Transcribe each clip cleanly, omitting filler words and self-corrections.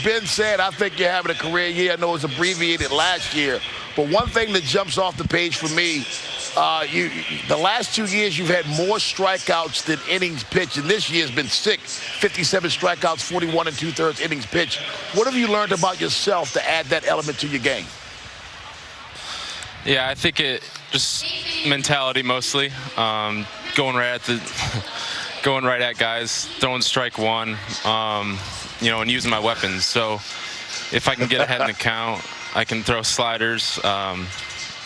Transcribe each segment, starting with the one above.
Ben said, I think you're having a career year. I know it was abbreviated last year. But one thing that jumps off the page for me, the last 2 years you've had more strikeouts than innings pitched, and this year's been 57 strikeouts, 41 2/3 innings pitched. What have you learned about yourself to add that element to your game? Yeah, I think it just mentality mostly. Going right at guys, throwing strike one, and using my weapons. So if I can get ahead in the count, I can throw sliders.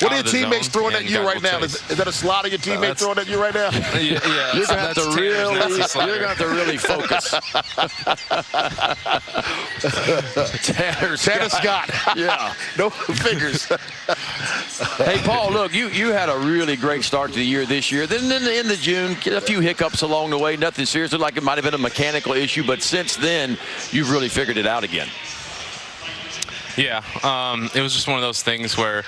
What are your teammates throwing at you right now? Is that a slider your teammate throwing at you right now? Yeah, you're gonna have to really focus. Tanner Scott. Yeah, no fingers. Hey, Paul, look, you had a really great start to the year this year. Then in the June, a few hiccups along the way, nothing serious. Looked like it might have been a mechanical issue, but since then, you've really figured it out again. Yeah, it was just one of those things where,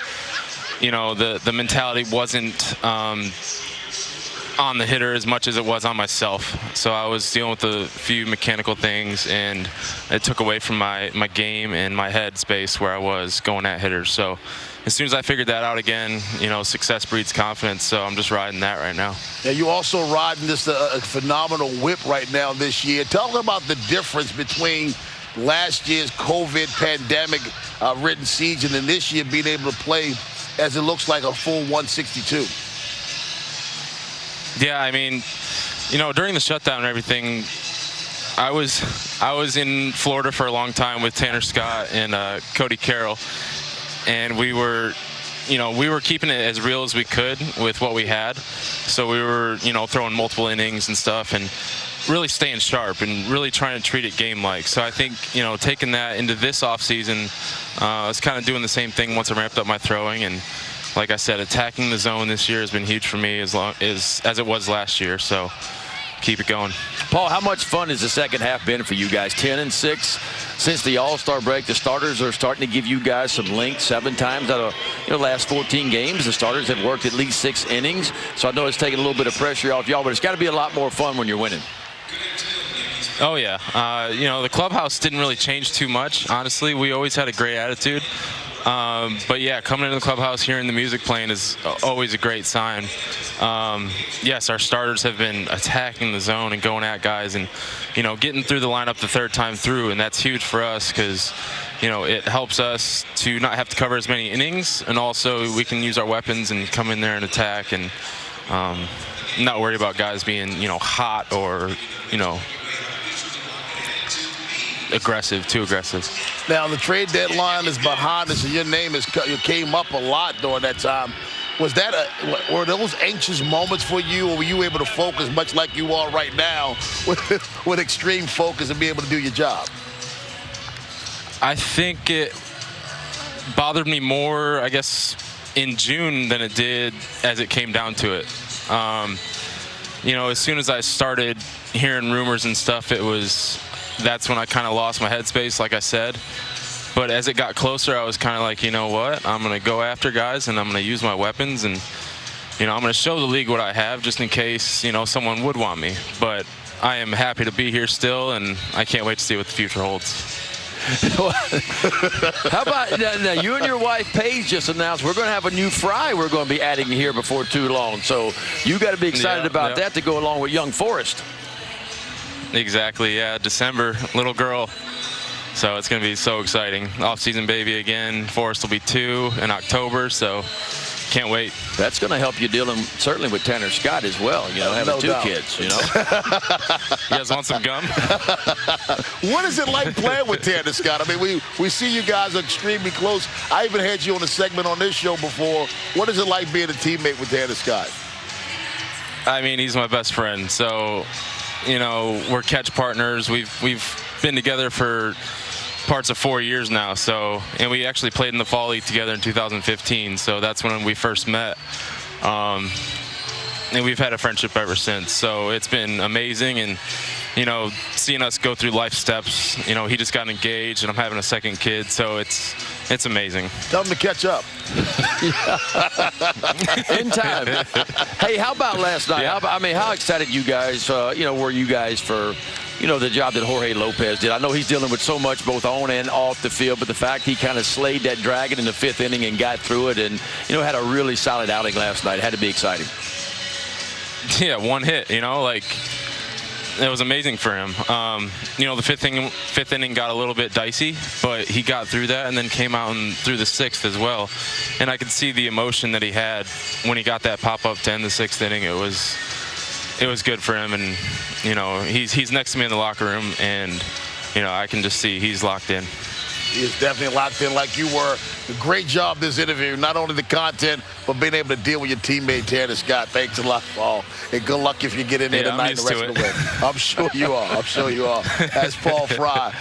the mentality wasn't on the hitter as much as it was on myself. So I was dealing with a few mechanical things, and it took away from my game and my head space where I was going at hitters. So as soon as I figured that out again, success breeds confidence. So I'm just riding that right now. Yeah, you also riding this phenomenal whip right now this year. Tell me about the difference between last year's COVID pandemic ridden season and this year being able to play as it looks like a full 162. Yeah, I mean, during the shutdown and everything, I was in Florida for a long time with Tanner Scott and Cody Carroll, and we were keeping it as real as we could with what we had. So we were, throwing multiple innings and stuff, and really staying sharp and really trying to treat it game-like. So I think, taking that into this offseason, I was kind of doing the same thing once I ramped up my throwing. And like I said, attacking the zone this year has been huge for me as it was last year. So keep it going. Paul, how much fun has the second half been for you guys? 10-6 since the All-Star break. The starters are starting to give you guys some length. 7 times out of the last 14 games, the starters have worked at least 6 innings. So I know it's taking a little bit of pressure off y'all, but it's got to be a lot more fun when you're winning. Oh, yeah. The clubhouse didn't really change too much, honestly. We always had a great attitude. But, yeah, coming into the clubhouse, hearing the music playing is always a great sign. Yes, our starters have been attacking the zone and going at guys and, getting through the lineup the 3rd time through. And that's huge for us because, it helps us to not have to cover as many innings. And also we can use our weapons and come in there and attack and not worry about guys being, hot or, too aggressive. Now, the trade deadline is behind us, and your name came up a lot during that time. Were those anxious moments for you, or were you able to focus much like you are right now with extreme focus and be able to do your job? I think it bothered me more, I guess, in June than it did as it came down to it. As soon as I started hearing rumors and stuff, that's when I kind of lost my headspace, like I said. But as it got closer, I was kind of like, you know what? I'm going to go after guys, and I'm going to use my weapons, and, I'm going to show the league what I have just in case, someone would want me. But I am happy to be here still, and I can't wait to see what the future holds. How about now, you and your wife Paige just announced we're going to have a new fry we're going to be adding here before too long. So you got to be excited about that to go along with young Forrest. Exactly, yeah, December, little girl. So it's going to be so exciting. Off-season baby again. Forrest will be 2 in October, so can't wait. That's going to help you dealing certainly with Tanner Scott as well, having 2 kids, You guys want some gum? What is it like playing with Tanner Scott? I mean, we see you guys are extremely close. I even had you on a segment on this show before. What is it like being a teammate with Tanner Scott? I mean, he's my best friend, so we're catch partners. We've been together for parts of 4 years now. And we actually played in the fall league together in 2015. So that's when we first met. And we've had a friendship ever since. So it's been amazing. And, seeing us go through life steps, he just got engaged and I'm having a 2nd kid. So it's amazing. Tell him to catch up. In time. Hey, how about last night? Yeah. How excited you guys, were you guys for, the job that Jorge Lopez did. I know he's dealing with so much both on and off the field, but the fact he kind of slayed that dragon in the 5th inning and got through it and, had a really solid outing last night. It had to be exciting. Yeah, 1 hit, like it was amazing for him. The 5th inning got a little bit dicey, but he got through that and then came out and through the 6th as well. And I could see the emotion that he had when he got that pop-up to end the 6th inning. It was good for him, and he's next to me in the locker room, and I can just see he's locked in. He is definitely locked in like you were. Great job this interview. Not only the content, but being able to deal with your teammate, Tanner Scott. Thanks a lot, Paul. And good luck if you get in there tonight and the rest of the way. I'm sure you are. I'm sure you are. That's Paul Fry.